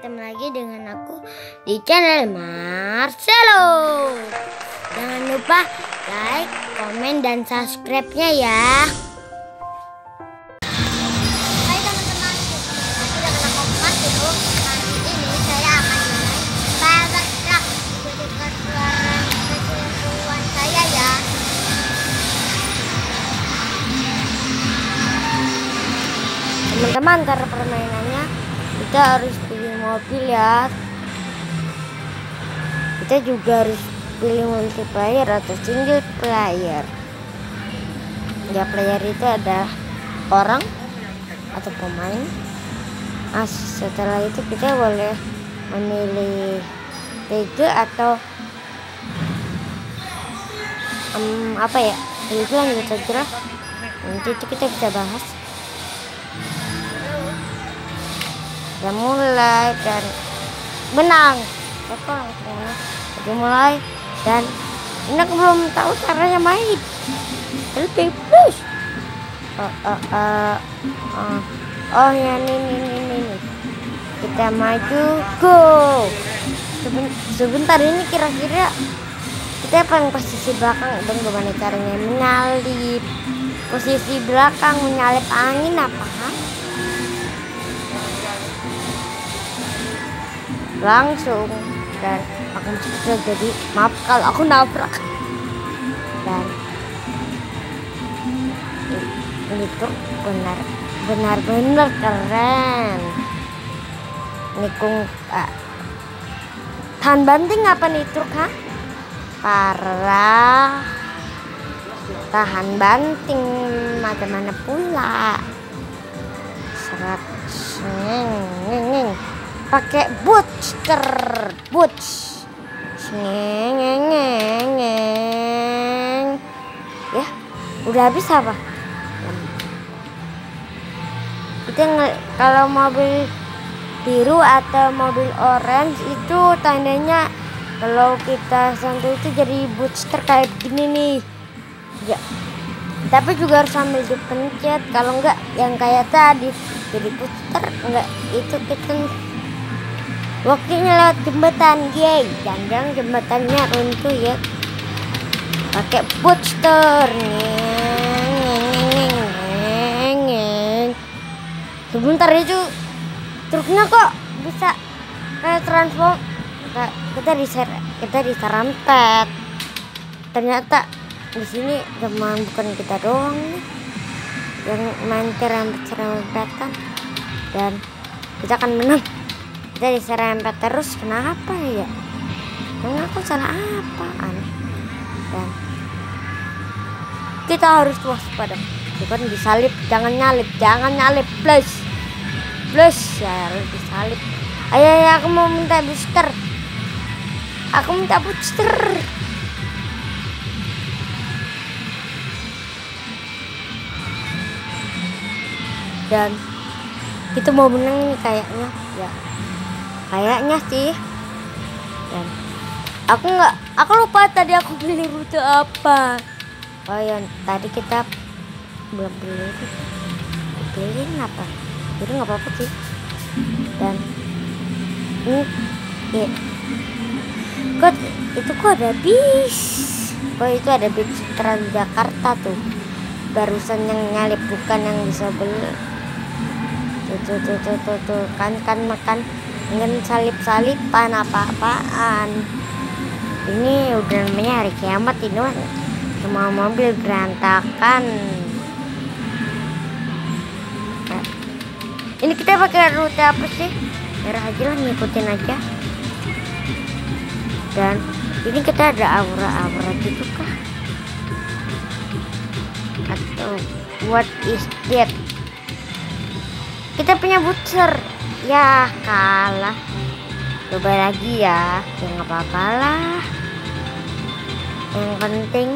bertemu lagi dengan aku di channel Marcelo. Jangan lupa like, komen, dan subscribe-nya ya. Hai teman-teman, sudah kena kompas dulu. Nanti ini saya akan balap truk. Ikuti suara keseruan saya ya. Teman-teman, cara permainannya kita harus pilih mobil ya. Kita juga harus pilih multiplayer atau single player. Ya, player itu ada orang atau pemain. Nah, setelah itu kita boleh memilih TG atau apa ya, itu lanjut saja. Nanti itu kita bisa bahas. Kita mulai dan menang. Aku langsung mulai dan ini aku belum tahu caranya main. Lebih plus. Oh ya, ini. Kita maju, go. Sebentar, ini kira-kira kita paling posisi belakang dan gimana caranya menyalip posisi belakang, menyalip angin apa? Langsung, dan aku sudah jadi, maaf kalau aku nabrak. Dan ini tuh benar-benar keren. Ini tahan banting apa nih truk, ha? Parah, tahan banting macam mana pula. Serat ngeng. Pakai booster, ngeng. Ya, udah habis apa? Kita kalau mobil biru atau mobil orange itu tandanya kalau kita sentuh itu jadi booster kayak gini nih. Ya, tapi juga harus sambil dipencet. Kalau enggak yang kayak tadi jadi booster, enggak itu kita waktunya lewat jembatan, yeay. Jangan jembatannya runtuh ya. Pakai booster, ngeng. Sebentar itu truknya kok bisa kayak transform. Kita diserempet. Ternyata di sini bukan kita doang nih yang main serempet-serempetan, dan kita akan menang. Kita diserempet terus, kenapa ya? Emang aku salah apaan? Dan kita harus waspada. Bukan disalip, jangan nyalip, plus ya, harus disalip. Ayo, aku mau minta booster. Dan kita mau menang nih kayaknya ya. Kayaknya sih. Dan aku lupa tadi aku pilih rute apa. Oh ya, tadi kita belum pilih apa. Jadi nggak apa-apa sih. Dan ini ya, kok ada bis. Oh, itu ada bis Transjakarta tuh. Barusan yang nyalip, bukan yang disebel. Tuh kan makan dengan salip-salipan apa-apaan. Ini udah namanya hari kiamat ini, semua mobil berantakan. Nah, ini kita pakai rute apa sih? Merah aja lah, ngikutin aja. Dan ini kita ada aura-aura gitu kah? Atau what is that? Kita punya booster. Ya, kalah. Coba lagi ya. Ya nggak apa-apa lah. Yang penting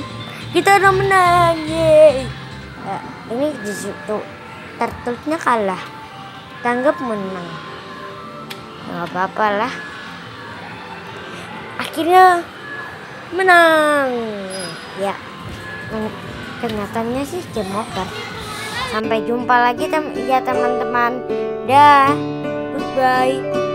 kita udah menang. Yeay. Ini di situ tertulisnya kalah. Tanggap menang. Ya nggak apa-apa lah. Akhirnya menang. Ya. Kenyataannya sih game over. Sampai jumpa lagi ya teman-teman. Dah. Goodbye.